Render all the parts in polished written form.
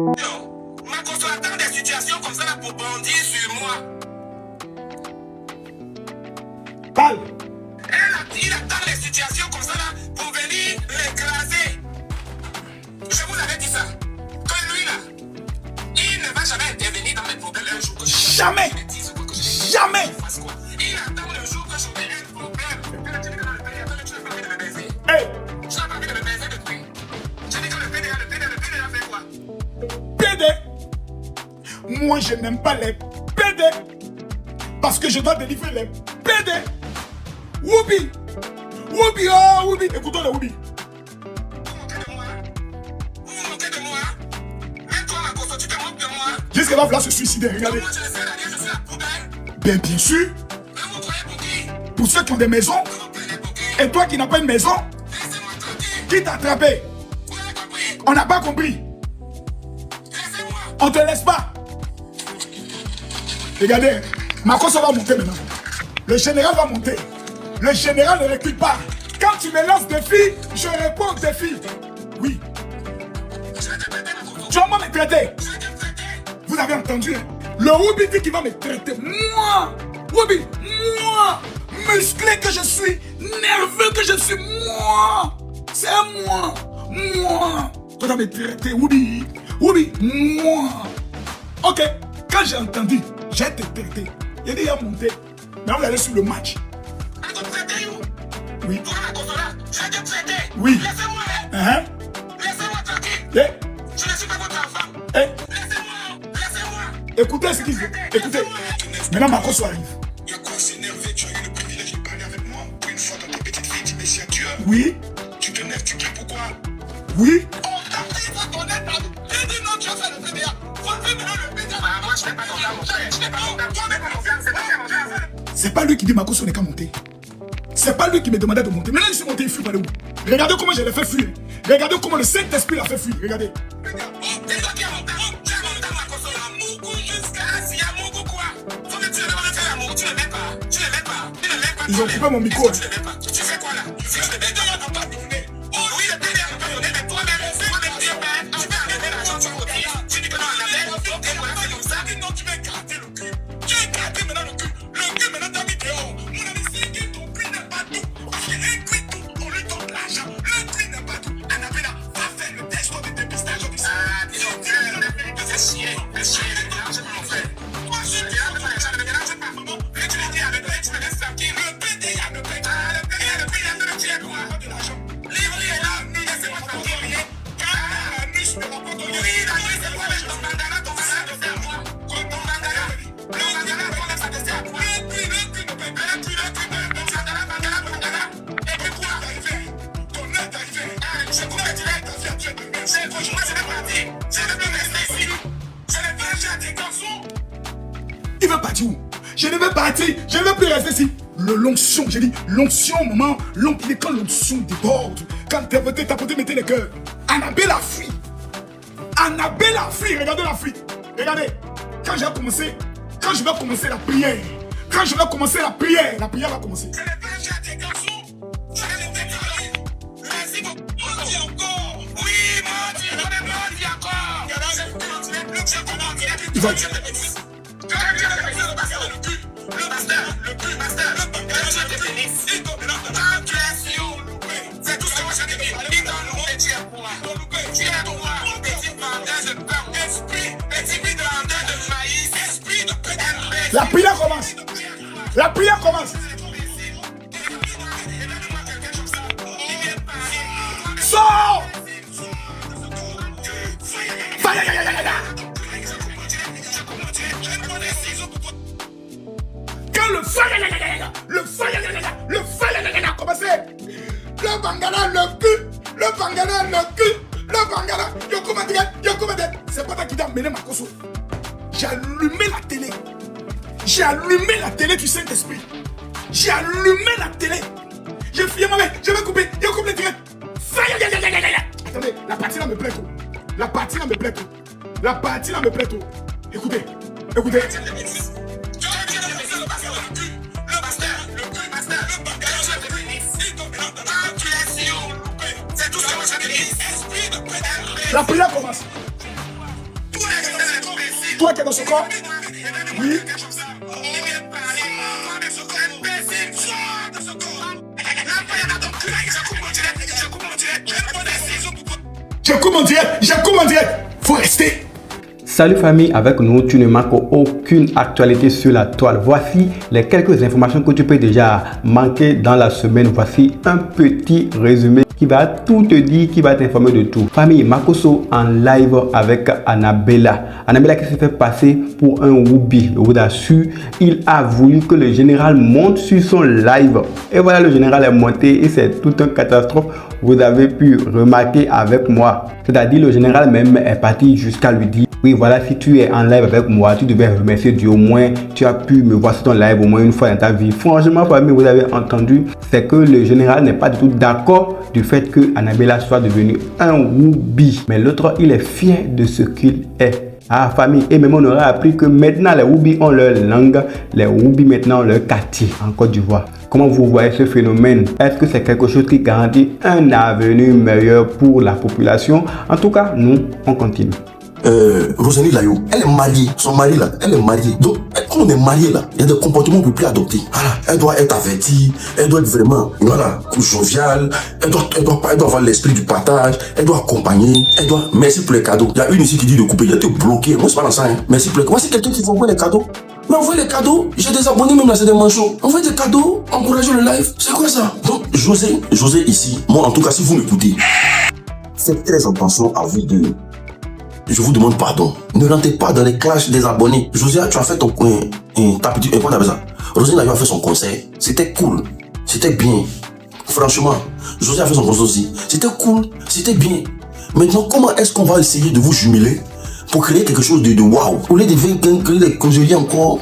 Ma conso attend des situations comme ça là pour bondir sur moi. Parle. Il attend les situations comme ça là pour venir l'écraser. Je vous avais dit ça. Que lui là, il ne va jamais intervenir dans mes problèmes un jour que je Jamais. Jamais. Il attend le jour que j'aurai un problème. Tu dis que dans le pays, tu n'as pas envie de me baiser. Hey. Tu n'as pas envie de me baiser depuis. Tu dis que le PD a fait quoi? PD. Moi, je n'aime pas les PD. Parce que je dois délivrer les PD. Woubi. Woubi, oh, Woubi. Écoutons le Woubi. Vous vous moquez de moi. Même toi, ma conso, tu te moques de moi. Jusqu'à là, voilà se suicider. Regardez. Moi, je le sais, la vie, je suis la poubelle. Ben, bien sûr. Mais vous croyez pour qui? Pour ceux qui ont des maisons. Vous prenez pour qui? Et toi qui n'as pas une maison, Laissez-moi tranquille. qui t'a attrapé? Vous avez compris? On n'a pas compris. Laissez-moi. On te laisse pas. Regardez, ma cause va monter maintenant. Le général va monter. Le général ne recule pas. Quand tu me lances des filles, je réponds aux défis. Oui. Je vais te traiter, ma conso. Tu vas me traiter. Je vais te traiter. Vous avez entendu, hein? Le Woubi dit qu'il va me traiter. Moi, Woubi, moi, musclé que je suis, nerveux que je suis, moi. C'est moi. Moi. Tu vas me traiter, Woubi. Woubi, moi. Ok, quand j'ai entendu, j'ai été traité. Il dit, il a monté. Maintenant, vous allez sur le match. À te traiter où? Oui. Toi, ma conso là, je vais te traiter. Oui. Laissez-moi, hein. Hein? Laissez-moi tranquille. Eh, Je ne suis pas votre enfant. eh, Laissez-moi. Laissez-moi. écoutez ce qu'il dit. Écoutez. Maintenant, ma cause arrive. Il y a quoi à s'énerver? Tu as eu le privilège de parler avec moi. Pour une fois dans tes petites filles, dis merci à Dieu. Oui. Tu te lèves, tu cries pourquoi? Oui. On t'a pris votre honnête à nous. J'ai dit non, tu as fait le PDA. Faut le maintenant le PDA. Moi, je n'ai pas confiance, mon frère. Je n'ai pas confiance. Toi, n'es pas confiance. C'est pas mon frère. C'est pas lui qui dit ma cause, on n'est qu'à monter. C'est pas lui qui me demandait de monter. Maintenant, je suis monté, il fuit par où? Regardez comment je l'ai fait fuir. Regardez comment le Saint-Esprit l'a fait fuir. Regardez. C'est toi qui as monté. Tu as monté ma conso là. Moukou jusqu'à Asia. Moukou quoi? Faut que tu le demandes de faire l'amour. Tu ne l'aimes pas. Tu ne l'aimes pas. Tu ne l'aimes pas. Ils ont coupé mon micro. Tu ne l'aimes pas. Tu fais quoi là? Si tu ne l'aimes pas, on pas donné. Oui, le PDA n'a pas donné, mais toi-même, tu vas enlever l'argent, tu vas retirer. Tu dis que non, on avait. Ok, voilà, c'est comme ça. Non, tu vas gratter le cul. Tu vas gratter maintenant le cul. Le cul, maintenant, t'as mis dehors. Mon ami, c'est que ton cul n'est pas tout. Parce qu'il y a un cul tout, on lui donne l'argent. Le cul n'est pas tout. Annabella, va faire le test de dépistage du sang. Ah, disons, fais chier. Fais chier, ne dérange pas mon frère. Moi, je dis, ne me dérange pas. Mais tu l'as dit avec toi, tu me laisses tranquille. Le PDA ne paye pas. Le PDA ne paye pas. Tu as droit à de l'argent. Livre-les là, laissez-moi tranquille. Ah, nous, je me rapporte au lit. La nuit, c'est moi, mais ton bandana, de faire moi. Ton bandana, le bandana, ça te sert à quoi? Le cul ne paye pas. Le cul ne paye pas. Bandana. Et puis, quoi arriver? Ton œuf arrivé. Je pourrais dire, ta vie a tué de merde. Franchement, je vais partir. Je ne vais plus rester ici. Je ne vais pas des garçons. Il veut partir où? Je ne veux partir. Je ne veux plus rester ici. L'onction, j'ai dit l'onction, maman. Quand l'onction déborde, quand t'es voté, t'as mettez les cœurs. Annabelle a fui. Annabelle a fui. Regardez la fuite. Regardez. Quand je vais commencer la prière. Quand je vais commencer la prière va commencer. Je ne vais pas dire des garçons. Je vais les déclarer. Merci beaucoup. On dit encore. Oui, mon Dieu. On dit encore. Il va. Le master, le cul, master, le bangage de tennis. C'est tout ce que moi j'ai dit. Il donne le métier pour moi. Tu es droit, petit vendeur de pain, esprit, petit vendeur de maïs, esprit de PNB. La prière commence. La prière commence. Sors! Quand le feu a commencé, le bangala, le bangala, c'est pas toi qui t'as mené ma conso. J'ai allumé la télé. J'ai allumé la télé du Saint-Esprit. J'ai allumé la télé. J'ai filé ma main, je vais couper, il coupe les direct. Attendez, la partie là me plaît trop. La partie là me plaît trop. La partie là me plaît trop. Écoutez, écoutez. La prière commence. Toi qui es dans ce corps. Oui. J'ai commandé. Faut rester. Salut famille, avec nous, tu ne manques aucune actualité sur la toile. Voici les quelques informations que tu peux déjà manquer dans la semaine. Voici un petit résumé qui va tout te dire, qui va t'informer de tout. Famille, Makosso en live avec Annabella. Annabella qui s'est fait passer pour un Whoopi. Je vous assure, il a voulu que le général monte sur son live. Et voilà, le général est monté et c'est toute une catastrophe. Vous avez pu remarquer avec moi. C'est-à-dire, le général même est parti jusqu'à lui dire: oui, voilà, si tu es en live avec moi, tu devais remercier Dieu. Au moins, tu as pu me voir sur ton live au moins une fois dans ta vie. Franchement, famille, vous avez entendu, c'est que le général n'est pas du tout d'accord du fait que Annabella soit devenue un Whoopi. Mais l'autre, il est fier de ce qu'il est. Ah, famille, et même on aurait appris que maintenant les Whoopi ont leur langue, les Whoopi maintenant ont leur quartier en Côte d'Ivoire. Comment vous voyez ce phénomène? Est-ce que c'est quelque chose qui garantit un avenir meilleur pour la population? En tout cas, nous, on continue. Rosalie Layo, elle est mariée, son mari là, elle est mariée. Donc, quand on est marié là, il y a des comportements qu'on ne peut plus adopter. Voilà, elle doit être avertie, elle doit être vraiment, voilà, joviale, elle doit avoir l'esprit du partage, elle doit accompagner, elle doit, merci pour les cadeaux. Il y a une ici qui dit de couper, il a été bloqué. Moi, c'est pas dans ça, hein. Merci pour les cadeaux. Moi, c'est quelqu'un qui envoie les cadeaux. Mais envoyez les cadeaux, j'ai des abonnés même là, c'est des manchots. Envoyez des cadeaux, encouragez le live, c'est quoi ça? Donc, José ici, moi en tout cas, si vous m'écoutez, faites très attention à vous deux. Je vous demande pardon. Ne rentrez pas dans les clashs des abonnés. José, tu as fait ton ta petite, comment on appelle ça? Rosine a fait son concert. C'était cool. C'était bien. Franchement, José a fait son concert aussi. C'était cool. C'était bien. Maintenant, comment est-ce qu'on va essayer de vous jumeler pour créer quelque chose de waouh? Au lieu de créer des causeries encore,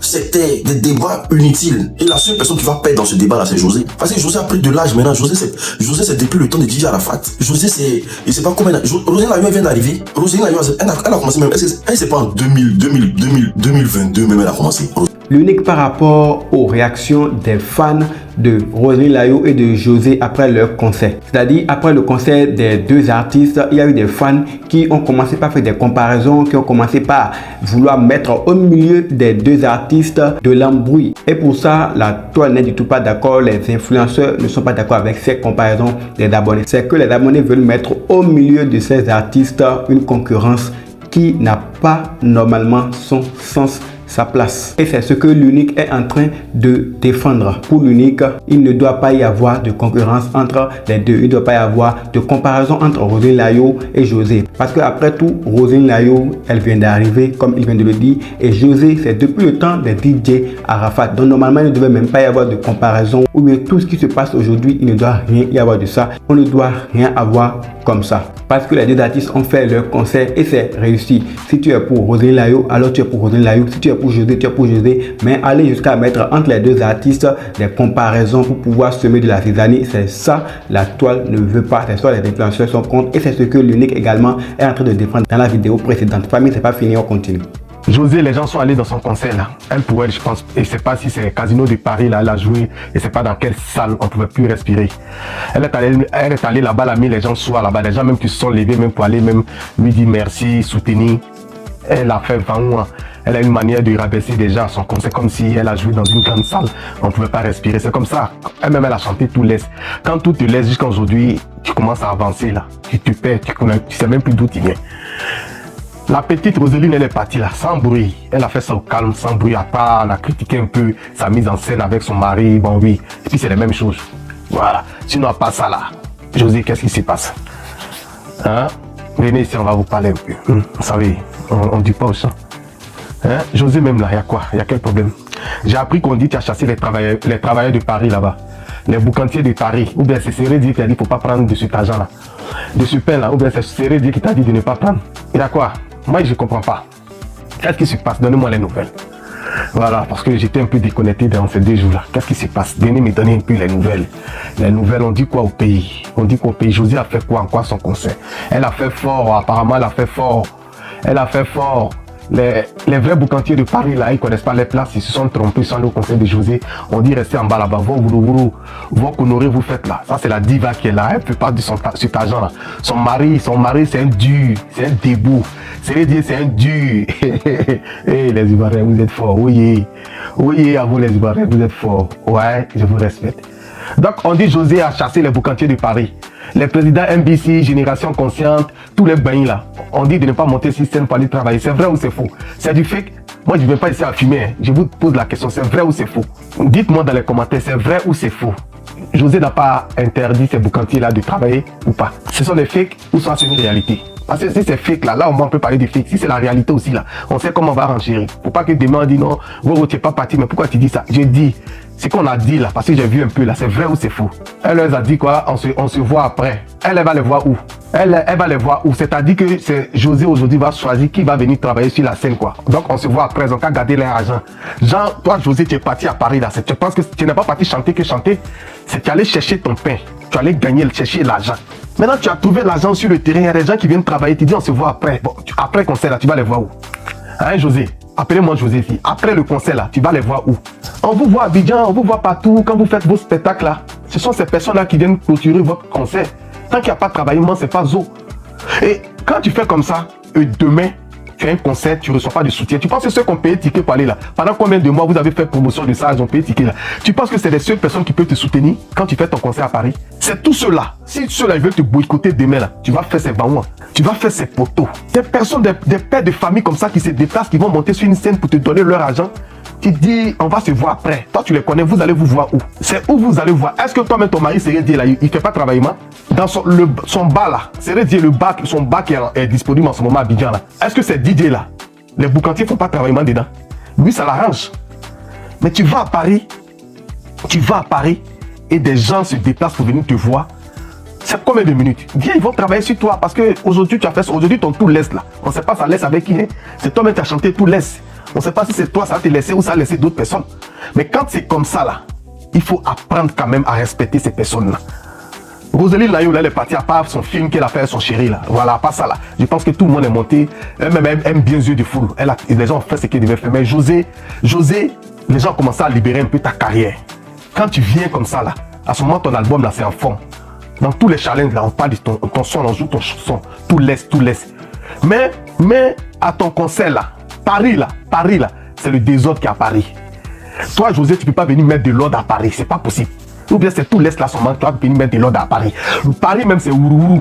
c'était des débats inutiles. Et la seule personne qui va perdre dans ce débat-là, c'est José. Parce que José a pris de l'âge maintenant. José, c'est depuis le temps de DJ Arafat. José, c'est, je sais pas combien. Rosine Layo vient d'arriver. Rosine Layo, elle a commencé même. Elle, c'est pas en 2022 même, elle a commencé. L'unique par rapport aux réactions des fans de Roselyne Layo et de José après leur concert. C'est-à-dire, après le concert des deux artistes, il y a eu des fans qui ont commencé par faire des comparaisons, qui ont commencé par vouloir mettre au milieu des deux artistes de l'embrouille. Et pour ça, la toile n'est du tout pas d'accord. Les influenceurs ne sont pas d'accord avec ces comparaisons des abonnés. C'est que les abonnés veulent mettre au milieu de ces artistes une concurrence qui n'a pas normalement son sens, sa place. Et c'est ce que l'unique est en train de défendre. Pour l'unique, il ne doit pas y avoir de concurrence entre les deux. Il ne doit pas y avoir de comparaison entre Roselyne Layo et José. Parce que après tout, Roselyne Layo, elle vient d'arriver, comme il vient de le dire. Et José, c'est depuis le temps des DJ Arafat. Donc normalement, il ne devait même pas y avoir de comparaison. Ou bien tout ce qui se passe aujourd'hui, il ne doit rien y avoir de ça. On ne doit rien avoir comme ça. Parce que les deux artistes ont fait leur concert et c'est réussi. Si tu es pour Roselyne Layo, alors tu es pour Roselyne Layo. Si tu es pour José, tu es pour José. Mais aller jusqu'à mettre entre les deux artistes des comparaisons pour pouvoir semer de la zizanie, c'est ça la toile ne veut pas. C'est ça les influenceurs sont contre. Et c'est ce que l'unique également est en train de défendre dans la vidéo précédente. Famille, c'est pas fini, on continue. José, les gens sont allés dans son concert là. Elle pourrait, je pense, et c'est pas si c'est Casino de Paris là, elle a joué, et c'est pas dans quelle salle on pouvait plus respirer. Elle est allée là-bas, elle a mis les gens soir là-bas, les gens même qui se sont levés même pour aller même lui dire merci, soutenir. Elle a fait vraiment, elle a une manière de rabaisser des gens à son concert comme si elle a joué dans une grande salle, on pouvait pas respirer. C'est comme ça. Elle-même elle a chanté tout laisse. Quand tout te laisse jusqu'à aujourd'hui, tu commences à avancer là, tu te perds, tu sais même plus d'où tu viens. La petite Roselyne, elle est partie là, sans bruit. Elle a fait ça au calme, sans bruit, à part, elle a critiqué un peu sa mise en scène avec son mari, bon oui. Et puis c'est les mêmes choses. Voilà. Sinon, à part ça là, José, qu'est-ce qui se passe? Hein? Venez ici, on va vous parler un peu. Vous savez, on ne dit pas au sang. Hein? José, même là, il y a quoi? Il y a quel problème? J'ai appris qu'on dit que tu as chassé les travailleurs de Paris là-bas. Les boucantiers de Paris. Ou bien c'est Sérédi qui a dit qu'il ne faut pas prendre de cet argent là. De ce pain là. Ou bien c'est Sérédi qui t'a dit de ne pas prendre. Il y a quoi? Moi, je ne comprends pas. Qu'est-ce qui se passe? Donnez-moi les nouvelles. Voilà, parce que j'étais un peu déconnecté dans ces 2 jours-là. Qu'est-ce qui se passe? Donnez un peu les nouvelles. Les nouvelles, on dit quoi au pays? On dit quoi au pays? José a fait quoi? En quoi son concert? Elle a fait fort, apparemment, elle a fait fort. Elle a fait fort. les vrais boucantiers de Paris, là, ils ne connaissent pas les places, ils se sont trompés sans le conseil de José. On dit rester en bas là-bas, voir qu'honorer vous faites là. Ça, c'est la diva qui est là, elle ne peut pas de cet argent là. Son mari, c'est un dur, c'est un debout. C'est un dur. Hey, les Ivoiriens, vous êtes forts. Oui, à vous les Ivoiriens, vous êtes forts. Ouais, je vous respecte. Donc, on dit José a chassé les boucantiers de Paris. Les présidents MBC, Génération Consciente, tous les bains là, on dit de ne pas monter sur scène pour aller travailler. C'est vrai ou c'est faux? C'est du fake? Moi, je ne viens pas ici à fumer. Hein. Je vous pose la question, c'est vrai ou c'est faux? Dites-moi dans les commentaires, c'est vrai ou c'est faux? José n'a pas interdit ces boucantiers là de travailler ou pas? Ce sont des fakes ou soit c'est une réalité? Parce que si c'est fake là, au moins on peut parler de fake. Si c'est la réalité aussi là, on sait comment on va renchérir. Faut pas que demain on dit non, tu n'es pas parti, mais pourquoi tu dis ça? Je dis, c'est qu'on a dit là, parce que j'ai vu un peu là, c'est vrai ou c'est faux? Elle leur a dit quoi? On se voit après. Elle va les voir où? Elle va les voir où? C'est-à-dire que c'est José aujourd'hui va choisir qui va venir travailler sur la scène quoi. Donc on se voit après, on va garder leur argent. Genre, toi José, tu es parti à Paris là, tu penses que tu n'es pas parti chanter que chanter? C'est tu allais chercher ton pain, tu allais gagner, chercher l'argent. Maintenant, tu as trouvé l'argent sur le terrain, il y a des gens qui viennent travailler, tu dis on se voit après. Bon, après le concert là, tu vas les voir où? Hein José? Appelez-moi Joséphine. Après le concert là, tu vas les voir où? On vous voit à Abidjan, on vous voit partout quand vous faites vos spectacles là. Ce sont ces personnes là qui viennent clôturer votre concert. Tant qu'il n'y a pas de travail, c'est pas zo. Et quand tu fais comme ça, demain, tu as un concert, tu ne reçois pas de soutien. Tu penses que ceux qui ont payé ticket pour aller là, pendant combien de mois vous avez fait promotion de ça, ils ont payé ticket là? Tu penses que c'est les seules personnes qui peuvent te soutenir quand tu fais ton concert à Paris? C'est tous ceux-là. Si ceux-là ils veulent te boycotter demain là, tu vas faire ces baouans, tu vas faire ces poteaux. Des personnes, des pères de famille comme ça qui se déplacent, qui vont monter sur une scène pour te donner leur argent. Tu dis, on va se voir après. Toi, tu les connais, vous allez vous voir où? C'est où vous allez voir? Est-ce que toi-même, ton mari, serait dit là, il ne fait pas travailler moi? Dans son bar là, serait dit son bar qui est disponible en ce moment à Abidjan là. Est-ce que c'est DJ là? Les boucantiers ne font pas travailler dedans. Lui, ça l'arrange. Mais tu vas à Paris et des gens se déplacent pour venir te voir. C'est combien de minutes? Viens, ils vont travailler sur toi parce que aujourd'hui, tu as fait ça. Aujourd'hui, ton tout laisse là. On ne sait pas ça laisse avec qui. Hein? C'est toi-même qui as chanté tout laisse. On ne sait pas si c'est toi, ça va te laisser ou ça va laisser d'autres personnes. Mais quand c'est comme ça là, il faut apprendre quand même à respecter ces personnes-là. Rosalie Layo, elle est partie à part son film qu'elle a fait avec son chéri là. Voilà, pas ça là. Je pense que tout le monde est monté. Elle aime bien yeux de foule. Les gens ont fait ce qu'ils devaient faire. Mais José, les gens ont commencé à libérer un peu ta carrière. Quand tu viens comme ça là, à ce moment ton album là c'est en forme. Dans tous les challenges là, on parle de ton son, on joue ton son. Tout laisse. Mais à ton concert là, Paris là, c'est le désordre qui est à Paris. Toi José, tu ne peux pas venir mettre de l'ordre à Paris, c'est pas possible. Ou bien c'est tout l'Est là seulement, tu vas venir mettre de l'ordre à Paris. Paris même c'est Ourourou.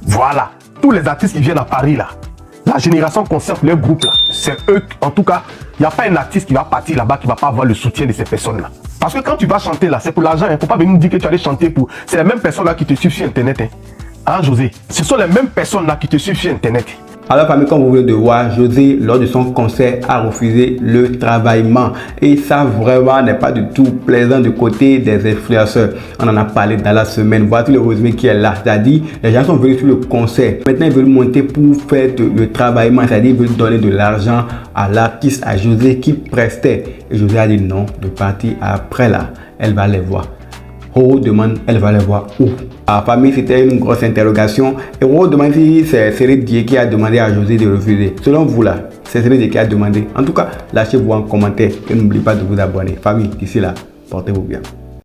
Voilà, tous les artistes qui viennent à Paris là, la Génération Consciente, leur groupe là, c'est eux, en tout cas, il n'y a pas un artiste qui va partir là-bas qui ne va pas avoir le soutien de ces personnes là. Parce que quand tu vas chanter là, c'est pour l'argent, il ne faut pas venir me dire que tu allais chanter pour... C'est les mêmes personnes là qui te suivent sur internet. Hein José? Ce sont les mêmes personnes là qui te suivent sur internet. Alors famille, comme vous venez de voir, José lors de son concert a refusé le travaillement et ça vraiment n'est pas du tout plaisant du côté des influenceurs. On en a parlé dans la semaine. Voici le résumé qui est là, c'est-à-dire les gens sont venus sur le concert. Maintenant ils veulent monter pour faire le travaillement, c'est-à-dire ils veulent donner de l'argent à l'artiste, à José qui prestait. Et José a dit non, de partir après là, elle va les voir. Roro demande, elle va les voir où? À la famille, c'était une grosse interrogation. Et Roro demande si c'est Céline Dié qui a demandé à José de refuser. Selon vous là, c'est Céline Dié qui a demandé. En tout cas, lâchez-vous en commentaire et n'oubliez pas de vous abonner. Famille, d'ici là, portez-vous bien.